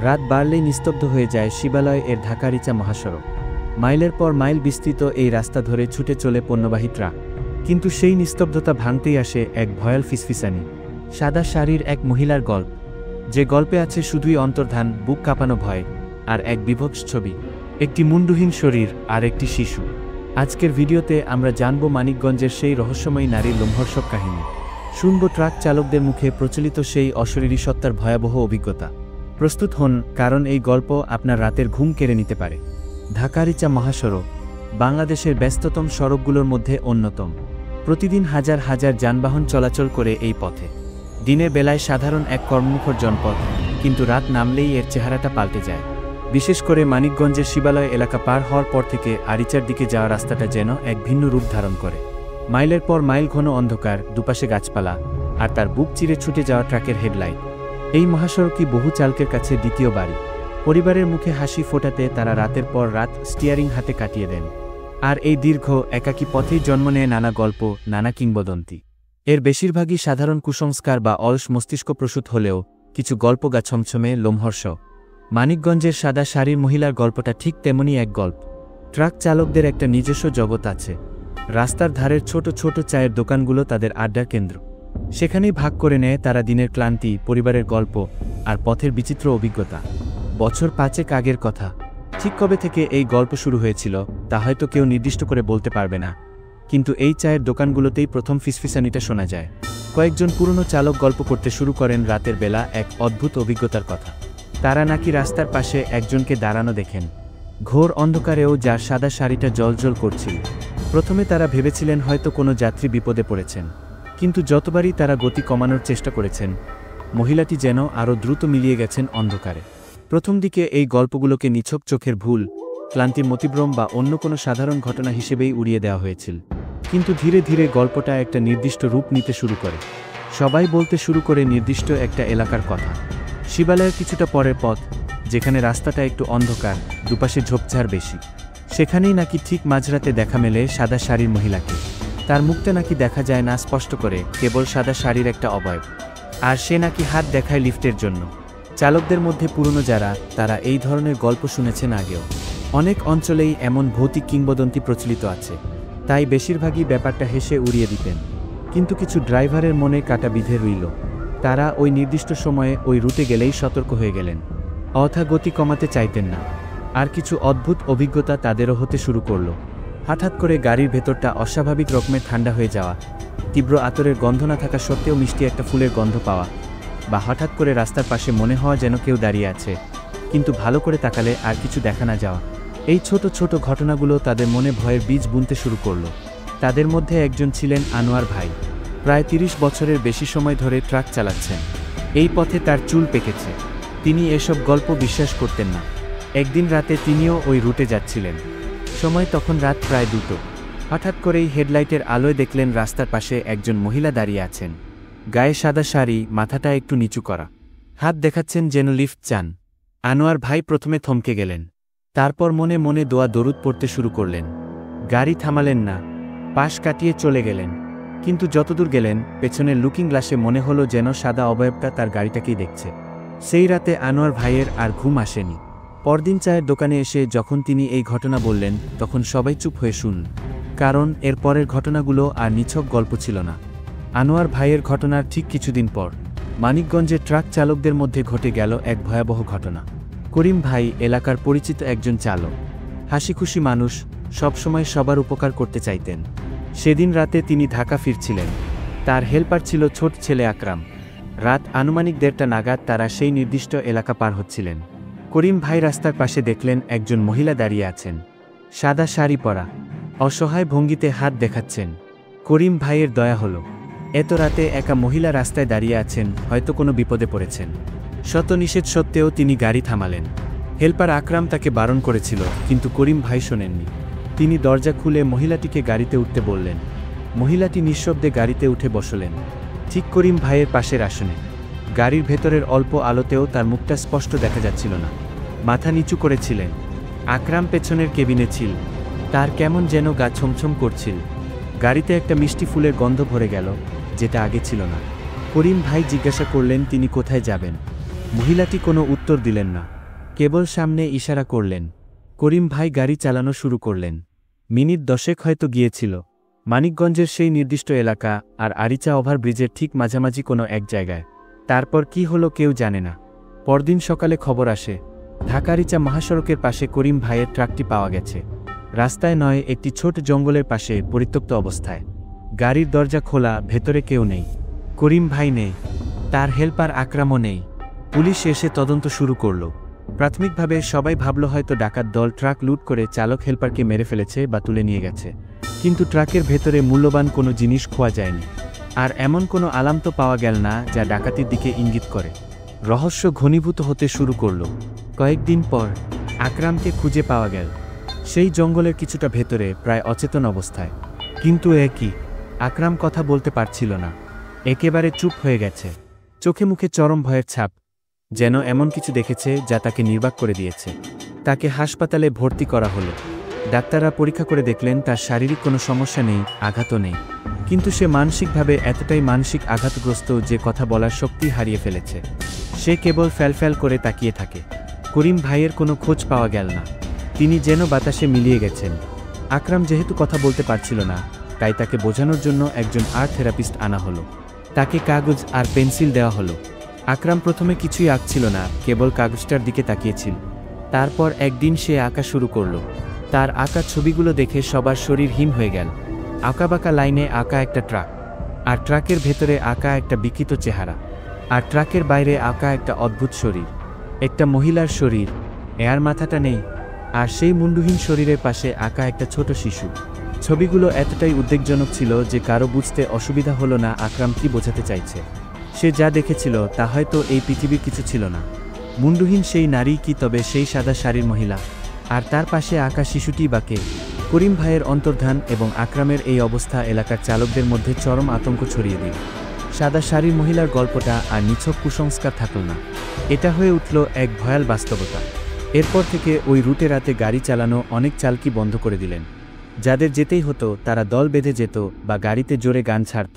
রাত বাড়লেই নিস্তব্ধ হয়ে যায় শিবালয় এর ঢাকা-রিচা মহাসড়ক। মাইলের পর মাইল বিস্তৃত এই রাস্তা ধরে ছুটে চলে পণ্যবাহী ট্রাক। কিন্তু সেই নিস্তব্ধতা ভাঙতেই আসে এক ভয়াল ফিসফিসানি। সাদা শাড়ির এক মহিলার গল্প, যে গল্পে আছে শুধুই অন্তর্ধান, বুক কাঁপানো ভয় আর এক বিভৎস ছবি, একটি মুন্ডুহীন শরীর আর একটি শিশু। আজকের ভিডিওতে আমরা জানব মানিকগঞ্জের সেই রহস্যময়ী নারীর লোমহর্ষক কাহিনী। শুনব ট্রাক চালকদের মুখে প্রচলিত সেই অশরীরী সত্তার ভয়াবহ অভিজ্ঞতা। প্রস্তুত হন, কারণ এই গল্প আপনার রাতের ঘুম কেড়ে নিতে পারে। ঢাকা-রিচা মহাসড়ক বাংলাদেশের ব্যস্ততম সড়কগুলোর মধ্যে অন্যতম। প্রতিদিন হাজার হাজার যানবাহন চলাচল করে এই পথে। দিনের বেলায় সাধারণ এক কর্মমুখর জনপথ, কিন্তু রাত নামলেই এর চেহারাটা পাল্টে যায়। বিশেষ করে মানিকগঞ্জের শিবালয় এলাকা পার হওয়ার পর থেকে আরিচার দিকে যাওয়া রাস্তাটা যেন এক ভিন্ন রূপ ধারণ করে। মাইলের পর মাইল ঘন অন্ধকার, দুপাশে গাছপালা, আর তার বুক চিরে ছুটে যাওয়া ট্রাকের হেডলাইট। এই মহাসড়কই বহু চালকের কাছে দ্বিতীয় বাড়ি। পরিবারের মুখে হাসি ফোটাতে তারা রাতের পর রাত স্টিয়ারিং হাতে কাটিয়ে দেন। আর এই দীর্ঘ একাকী পথেই জন্ম নেয় নানা গল্প, নানা কিংবদন্তি। এর বেশিরভাগই সাধারণ কুসংস্কার বা অলস মস্তিষ্কপ্রসূত হলেও কিছু গল্প গা ছমছমে, লোমহর্ষক। মানিকগঞ্জের সাদা শাড়ির মহিলার গল্পটা ঠিক তেমনই এক গল্প। ট্রাক চালকদের একটা নিজস্ব জগৎ আছে। রাস্তার ধারের ছোট ছোট চায়ের দোকানগুলো তাদের আড্ডার কেন্দ্র। সেখানেই ভাগ করে নেয় তারা দিনের ক্লান্তি, পরিবারের গল্প আর পথের বিচিত্র অভিজ্ঞতা। বছর 5 আগের কথা। ঠিক কবে থেকে এই গল্প শুরু হয়েছিল তা হয়তো কেউ নির্দিষ্ট করে বলতে পারবে না, কিন্তু এই চায়ের দোকানগুলোতেই প্রথম ফিসফিসানিটা শোনা যায়। কয়েকজন পুরনো চালক গল্প করতে শুরু করেন রাতের বেলা এক অদ্ভুত অভিজ্ঞতার কথা। তারা নাকি রাস্তার পাশে একজনকে দাঁড়ানো দেখেন, ঘোর অন্ধকারেও, যার সাদা শাড়িটা জ্বলজ্বল করছিল। প্রথমে তারা ভেবেছিলেন হয়তো কোনো যাত্রী বিপদে পড়েছেন, কিন্তু যতবারই তারা গতি কমানোর চেষ্টা করেছেন, মহিলাটি যেন আরও দ্রুত মিলিয়ে গেছেন অন্ধকারে। প্রথম দিকে এই গল্পগুলোকে নিছক চোখের ভুল, ক্লান্তির মতিভ্রম বা অন্য কোনো সাধারণ ঘটনা হিসেবেই উড়িয়ে দেওয়া হয়েছিল। কিন্তু ধীরে ধীরে গল্পটা একটা নির্দিষ্ট রূপ নিতে শুরু করে। সবাই বলতে শুরু করে নির্দিষ্ট একটা এলাকার কথা। শিবালয়ের কিছুটা পরের পথ, যেখানে রাস্তাটা একটু অন্ধকার, দুপাশে ঝোপঝাড় বেশি। সেখানেই নাকি ঠিক মাঝরাতে দেখা মেলে সাদা শাড়ির মহিলাকে। তার মুখটা নাকি দেখা যায় না স্পষ্ট করে, কেবল সাদা শাড়ির একটা অবয়ব। আর সে নাকি হাত দেখায় লিফটের জন্য। চালকদের মধ্যে পুরনো যারা, তারা এই ধরনের গল্প শুনেছেন আগেও। অনেক অঞ্চলেই এমন ভৌতিক কিংবদন্তি প্রচলিত আছে, তাই বেশিরভাগই ব্যাপারটা হেসে উড়িয়ে দিতেন। কিন্তু কিছু ড্রাইভারের মনে কাটা বিঁধে রইল। তারা ওই নির্দিষ্ট সময়ে ওই রুটে গেলেই সতর্ক হয়ে গেলেন, অথা গতি কমাতে চাইতেন না। আর কিছু অদ্ভুত অভিজ্ঞতা তাদেরও হতে শুরু করল। হঠাৎ করে গাড়ির ভেতরটা অস্বাভাবিক রকমের ঠান্ডা হয়ে যাওয়া, তীব্র আতরের গন্ধ না থাকা সত্ত্বেও মিষ্টি একটা ফুলের গন্ধ পাওয়া, বা হঠাৎ করে রাস্তার পাশে মনে হওয়া যেন কেউ দাঁড়িয়ে আছে, কিন্তু ভালো করে তাকালে আর কিছু দেখা না যাওয়া। এই ছোট ছোট ঘটনাগুলো তাদের মনে ভয়ের বীজ বুনতে শুরু করল। তাদের মধ্যে একজন ছিলেন আনোয়ার ভাই। প্রায় 30 বছরের বেশি সময় ধরে ট্রাক চালাচ্ছেন। এই পথে তার চুল পেকেছে। তিনি এসব গল্প বিশ্বাস করতেন না। একদিন রাতে তিনিও ওই রুটে যাচ্ছিলেন। সময় তখন রাত প্রায় 2টো। হঠাৎ করেই হেডলাইটের আলোয় দেখলেন রাস্তার পাশে একজন মহিলা দাঁড়িয়ে আছেন। গায়ে সাদা শাড়ি, মাথাটা একটু নিচু করা, হাত দেখাচ্ছেন যেন লিফট চান। আনোয়ার ভাই প্রথমে থমকে গেলেন, তারপর মনে মনে দোয়া দরুদ পড়তে শুরু করলেন। গাড়ি থামালেন না, পাশ কাটিয়ে চলে গেলেন। কিন্তু যতদূর গেলেন, পেছনের লুকিং গ্লাসে মনে হলো যেন সাদা অবয়বটা তার গাড়িটাকেই দেখছে। সেই রাতে আনোয়ার ভাইয়ের আর ঘুম আসেনি। পরদিন চায়ের দোকানে এসে যখন তিনি এই ঘটনা বললেন, তখন সবাই চুপ হয়ে শুনল। কারণ এর পরের ঘটনাগুলো আর নিছক গল্প ছিল না। আনোয়ার ভাইয়ের ঘটনার ঠিক কিছুদিন পর মানিকগঞ্জের ট্রাক চালকদের মধ্যে ঘটে গেল এক ভয়াবহ ঘটনা। করিম ভাই এলাকার পরিচিত একজন চালক, হাসিখুশি মানুষ, সবসময় সবার উপকার করতে চাইতেন। সেদিন রাতে তিনি ঢাকা ফিরছিলেন। তার হেল্পার ছিল ছোট ছেলে আকরাম। রাত আনুমানিক 1:30 নাগাদ তারা সেই নির্দিষ্ট এলাকা পার হচ্ছিলেন। করিম ভাই রাস্তার পাশে দেখলেন একজন মহিলা দাঁড়িয়ে আছেন, সাদা শাড়ি পরা, অসহায় ভঙ্গিতে হাত দেখাচ্ছেন। করিম ভাইয়ের দয়া হলো। এত রাতে একা মহিলা রাস্তায় দাঁড়িয়ে আছেন, হয়তো কোনো বিপদে পড়েছেন। শত নিষেধ সত্ত্বেও তিনি গাড়ি থামালেন। হেল্পার আকরাম তাকে বারণ করেছিল, কিন্তু করিম ভাই শোনেননি। তিনি দরজা খুলে মহিলাটিকে গাড়িতে উঠতে বললেন। মহিলাটি নিঃশব্দে গাড়িতে উঠে বসলেন, ঠিক করিম ভাইয়ের পাশের আসনে। গাড়ির ভেতরের অল্প আলোতেও তার মুখটা স্পষ্ট দেখা যাচ্ছিল না। মাথা নিচু করেছিলেন। আকরাম পেছনের কেবিনে ছিল। তার কেমন যেন গা ছমছম করছিল। গাড়িতে একটা মিষ্টি ফুলের গন্ধ ভরে গেল, যেটা আগে ছিল না। করিম ভাই জিজ্ঞাসা করলেন তিনি কোথায় যাবেন। মহিলাটি কোনো উত্তর দিলেন না, কেবল সামনে ইশারা করলেন। করিম ভাই গাড়ি চালানো শুরু করলেন। মিনিট 10 হয়তো গিয়েছিল। মানিকগঞ্জের সেই নির্দিষ্ট এলাকা আর আরিচা ওভারব্রিজের ঠিক মাঝামাঝি কোনো এক জায়গায়। তারপর কি হলো কেউ জানে না। পরদিন সকালে খবর আসে, ঢাকা আরিচা মহাসড়কের পাশে করিম ভাইয়ের ট্রাকটি পাওয়া গেছে। রাস্তায় নয়, একটি ছোট জঙ্গলের পাশে পরিত্যক্ত অবস্থায়। গাড়ির দরজা খোলা, ভেতরে কেউ নেই। করিম ভাই নেই, তার হেল্পার আকরামও নেই। পুলিশ এসে তদন্ত শুরু করল। প্রাথমিকভাবে সবাই ভাবল হয়তো ডাকাত দল ট্রাক লুট করে চালক হেল্পারকে মেরে ফেলেছে বা তুলে নিয়ে গেছে। কিন্তু ট্রাকের ভেতরে মূল্যবান কোনো জিনিস খোয়া যায়নি। আর এমন কোনো আলাম তো পাওয়া গেল না যা ডাকাতির দিকে ইঙ্গিত করে। রহস্য ঘনীভূত হতে শুরু করল। কয়েকদিন পর আকরামকে খুঁজে পাওয়া গেল, সেই জঙ্গলের কিছুটা ভেতরে, প্রায় অচেতন অবস্থায়। কিন্তু একই, আকরাম কথা বলতে পারছিল না, একেবারে চুপ হয়ে গেছে। চোখে মুখে চরম ভয়ের ছাপ, যেন এমন কিছু দেখেছে যা তাকে নির্বাক করে দিয়েছে। তাকে হাসপাতালে ভর্তি করা হলো। ডাক্তাররা পরীক্ষা করে দেখলেন তার শারীরিক কোনো সমস্যা নেই, আঘাতও নেই। কিন্তু সে মানসিকভাবে এতটাই মানসিক আঘাতগ্রস্ত যে কথা বলার শক্তি হারিয়ে ফেলেছে। সে কেবল ফ্যালফ্যাল করে তাকিয়ে থাকে। করিম ভাইয়ের কোনো খোঁজ পাওয়া গেল না, তিনি যেন বাতাসে মিলিয়ে গেছেন। আকরাম যেহেতু কথা বলতে পারছিল না, তাই তাকে বোঝানোর জন্য একজন আর্ট থেরাপিস্ট আনা হলো। তাকে কাগজ আর পেন্সিল দেওয়া হলো। আকরাম প্রথমে কিছুই আঁকছিল না, কেবল কাগজটার দিকে তাকিয়েছিল। তারপর একদিন সে আঁকা শুরু করল। তার আঁকা ছবিগুলো দেখে সবার শরীর হিম হয়ে গেল। আঁকাবাঁকা লাইনে আঁকা একটা ট্রাক, আর ট্রাকের ভেতরে আঁকা একটা বিকৃত চেহারা, আর ট্রাকের বাইরে আঁকা একটা অদ্ভুত শরীর, একটা মহিলার শরীর, এর মাথাটা নেই, আর সেই মুন্ডুহীন শরীরের পাশে আঁকা একটা ছোট শিশু। ছবিগুলো এতটাই উদ্বেগজনক ছিল যে কারো বুঝতে অসুবিধা হলো না আকরাম কি বোঝাতে চাইছে। সে যা দেখেছিল তা হয়তো এই পৃথিবীর কিছু ছিল না। মুন্ডুহীন সেই নারী কি তবে সেই সাদা শাড়ির মহিলা? আর তার পাশে আঁকা শিশুটি বা কে? করিম ভাইয়ের অন্তর্ধান এবং আকরামের এই অবস্থা এলাকার চালকদের মধ্যে চরম আতঙ্ক ছড়িয়ে দিল। সাদা শাড়ির মহিলার গল্পটা আর নিছক কুসংস্কার থাকল না, এটা হয়ে উঠল এক ভয়াল বাস্তবতা। এরপর থেকে ওই রুটে রাতে গাড়ি চালানো অনেক চালকই বন্ধ করে দিলেন। যাদের যেতেই হতো তারা দল বেঁধে যেত, বা গাড়িতে জোরে গান ছাড়ত,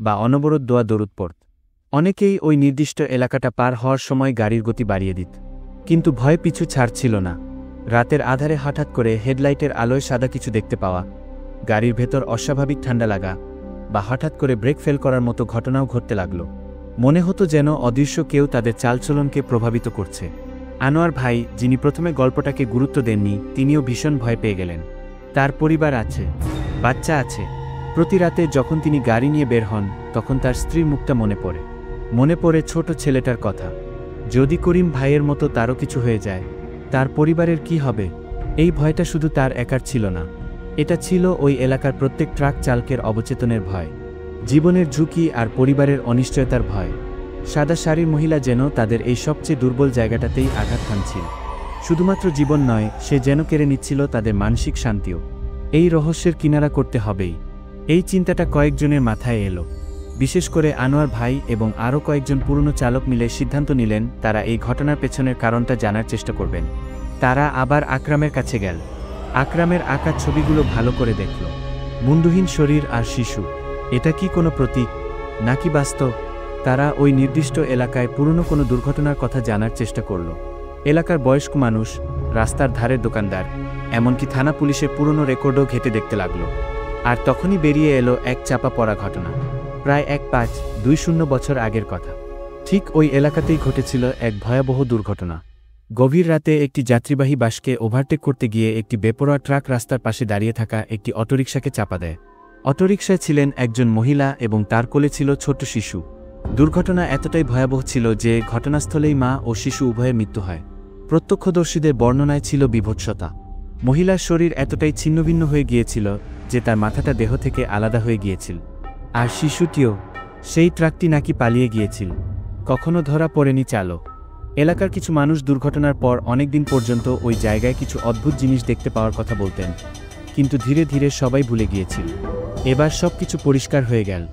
বা অনবরত দোয়া দরুদ পড়ত। অনেকেই ওই নির্দিষ্ট এলাকাটা পার হওয়ার সময় গাড়ির গতি বাড়িয়ে দিত। কিন্তু ভয় পিছু ছাড়ছিল না। রাতের আধারে হঠাৎ করে হেডলাইটের আলোয় সাদা কিছু দেখতে পাওয়া, গাড়ির ভেতর অস্বাভাবিক ঠান্ডা লাগা, বা হঠাৎ করে ব্রেক ফেল করার মতো ঘটনাও ঘটতে লাগল। মনে হতো যেন অদৃশ্য কেউ তাদের চালচলনকে প্রভাবিত করছে। আনোয়ার ভাই, যিনি প্রথমে গল্পটাকে গুরুত্ব দেননি, তিনিও ভীষণ ভয় পেয়ে গেলেন। তার পরিবার আছে, বাচ্চা আছে। প্রতি রাতে যখন তিনি গাড়ি নিয়ে বের হন, তখন তার স্ত্রীর মুখটা মনে পড়ে ছোট ছেলেটার কথা। যদি করিম ভাইয়ের মতো তারও কিছু হয়ে যায়, তার পরিবারের কি হবে? এই ভয়টা শুধু তার একার ছিল না, এটা ছিল ওই এলাকার প্রত্যেক ট্রাক চালকের অবচেতনের ভয়, জীবনের ঝুঁকি আর পরিবারের অনিশ্চয়তার ভয়। সাদা শাড়ির মহিলা যেন তাদের এই সবচেয়ে দুর্বল জায়গাটাতেই আঘাত হানছিল। শুধুমাত্র জীবন নয়, সে যেন কেড়ে নিচ্ছিল তাদের মানসিক শান্তিও। এই রহস্যের কিনারা করতে হবেই। এই চিন্তাটা কয়েকজনের মাথায় এলো। বিশেষ করে আনোয়ার ভাই এবং আরও কয়েকজন পুরনো চালক মিলে সিদ্ধান্ত নিলেন তারা এই ঘটনার পেছনের কারণটা জানার চেষ্টা করবেন। তারা আবার আকরামের কাছে গেল। আকরামের আঁকা ছবিগুলো ভালো করে দেখল। মুন্ডুহীন শরীর আর শিশু, এটা কি কোনো প্রতীক নাকি বাস্তব? তারা ওই নির্দিষ্ট এলাকায় পুরনো কোনো দুর্ঘটনার কথা জানার চেষ্টা করল। এলাকার বয়স্ক মানুষ, রাস্তার ধারের দোকানদার, এমনকি থানা পুলিশের পুরনো রেকর্ডও ঘেঁটে দেখতে লাগল। আর তখনই বেরিয়ে এলো এক চাপা পড়া ঘটনা, প্রায় 1520 বছর আগের কথা। ঠিক ওই এলাকাতেই ঘটেছিল এক ভয়াবহ দুর্ঘটনা। গভীর রাতে একটি যাত্রীবাহী বাসকে ওভারটেক করতে গিয়ে একটি বেপরোয়া ট্রাক রাস্তার পাশে দাঁড়িয়ে থাকা একটি অটোরিকশাকে চাপা দেয়। অটোরিকশায় ছিলেন একজন মহিলা এবং তার কোলে ছিল ছোট্ট শিশু। দুর্ঘটনা এতটাই ভয়াবহ ছিল যে ঘটনাস্থলেই মা ও শিশু উভয়ের মৃত্যু হয়। প্রত্যক্ষদর্শীদের বর্ণনায় ছিল বিভৎসতা। মহিলার শরীর এতটাই ছিন্নভিন্ন হয়ে গিয়েছিল যে তার মাথাটা দেহ থেকে আলাদা হয়ে গিয়েছিল। আর শিশুটিও, সেই ট্রাকটি নাকি পালিয়ে গিয়েছিল, কখনো ধরা পড়েনি চালক। এলাকার কিছু মানুষ দুর্ঘটনার পর অনেকদিন পর্যন্ত ওই জায়গায় কিছু অদ্ভুত জিনিস দেখতে পাওয়ার কথা বলতেন, কিন্তু ধীরে ধীরে সবাই ভুলে গিয়েছিল। এবার সবকিছু পরিষ্কার হয়ে গেল।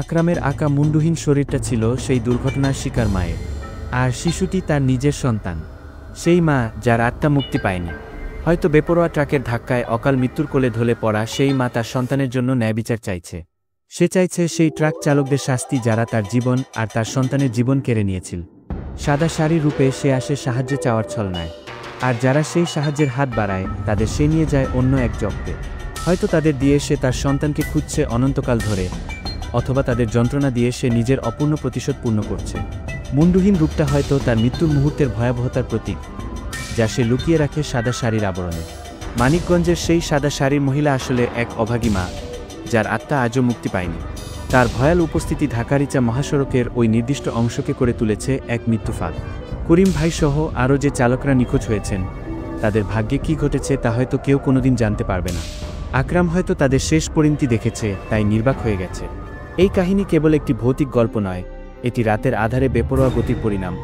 আকরামের আঁকা মুন্ডুহীন শরীরটা ছিল সেই দুর্ঘটনার শিকার মায়ের, আর শিশুটি তার নিজের সন্তান। সেই মা যার আত্মা মুক্তি পায়নি। হয়তো বেপরোয়া ট্রাকের ধাক্কায় অকাল মৃত্যুর কোলে ঢলে পড়া সেই মা তার সন্তানের জন্য ন্যায়বিচার চাইছে। সে চাইছে সেই ট্রাক চালকদের শাস্তি যারা তার জীবন আর তার সন্তানের জীবন কেড়ে নিয়েছিল। সাদা শাড়ি রূপে সে আসে সাহায্য চাওয়ার ছলনায়, আর যারা সেই সাহায্যের হাত বাড়ায় তাদের সে নিয়ে যায় অন্য এক জগতে। হয়তো তাদের দিয়ে সে তার সন্তানকে খুঁজছে অনন্তকাল ধরে, অথবা তাদের যন্ত্রণা দিয়ে সে নিজের অপূর্ণ প্রতিশোধ পূর্ণ করছে। মুন্ডুহীন রূপটা হয়তো তার মৃত্যুর মুহূর্তের ভয়াবহতার প্রতীক, যা সে লুকিয়ে রাখে সাদা শাড়ির আবরণে। মানিকগঞ্জের সেই সাদা শাড়ির মহিলা আসলে এক অভাগী মা, যার আত্মা আজও মুক্তি পায়নি। তার ভয়াল উপস্থিতি ঢাকা-রিচা মহাসড়কের ওই নির্দিষ্ট অংশকে করে তুলেছে এক মৃত্যুফাঁদ। করিম ভাই সহ আরও যে চালকরা নিখোঁজ হয়েছেন, তাদের ভাগ্যে কী ঘটেছে তা হয়তো কেউ কোনোদিন জানতে পারবে না। আকরাম হয়তো তাদের শেষ পরিণতি দেখেছে, তাই নির্বাক হয়ে গেছে। এই কাহিনী কেবল একটি ভৌতিক গল্প নয়, এটি রাতের আধারে বেপরোয়া গতির পরিণাম।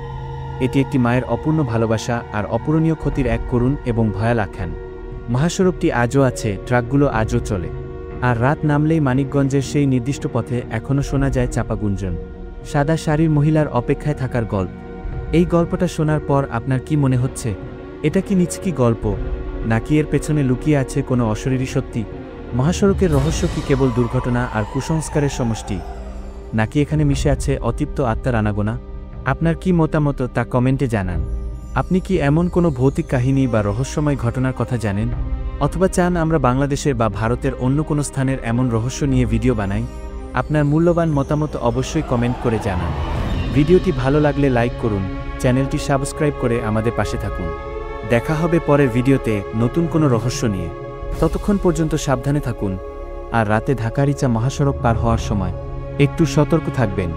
এটি একটি মায়ের অপূর্ণ ভালোবাসা আর অপূরণীয় ক্ষতির এক করুণ এবং ভয়াল আখ্যান। মহাসড়কটি আজও আছে, ট্রাকগুলো আজও চলে, আর রাত নামলেই মানিকগঞ্জের সেই নির্দিষ্ট পথে এখনও শোনা যায় চাপা গুঞ্জন। সাদা শাড়ির মহিলার অপেক্ষায় থাকার গল্প। এই গল্পটা শোনার পর আপনার কি মনে হচ্ছে? এটা কি নিছকি গল্প, নাকি এর পেছনে লুকিয়ে আছে কোনো অশরীরী সত্যি? মহাসড়কের রহস্য কি কেবল দুর্ঘটনা আর কুসংস্কারের সমষ্টি, নাকি এখানে মিশে আছে অতৃপ্ত আত্মার আনাগোনা? আপনার কি মতামত তা কমেন্টে জানান। আপনি কি এমন কোনো ভৌতিক কাহিনী বা রহস্যময় ঘটনার কথা জানেন, অথবা চান আমরা বাংলাদেশের বা ভারতের অন্য কোনো স্থানের এমন রহস্য নিয়ে ভিডিও বানাই? আপনার মূল্যবান মতামত অবশ্যই কমেন্ট করে জানান। ভিডিওটি ভালো লাগলে লাইক করুন, চ্যানেলটি সাবস্ক্রাইব করে আমাদের পাশে থাকুন। দেখা হবে পরের ভিডিওতে নতুন কোনো রহস্য নিয়ে। ততক্ষণ পর্যন্ত সাবধানে থাকুন, আর রাতে ঢাকা-রিচা মহাসড়ক পার হওয়ার সময় একটু সতর্ক থাকবেন।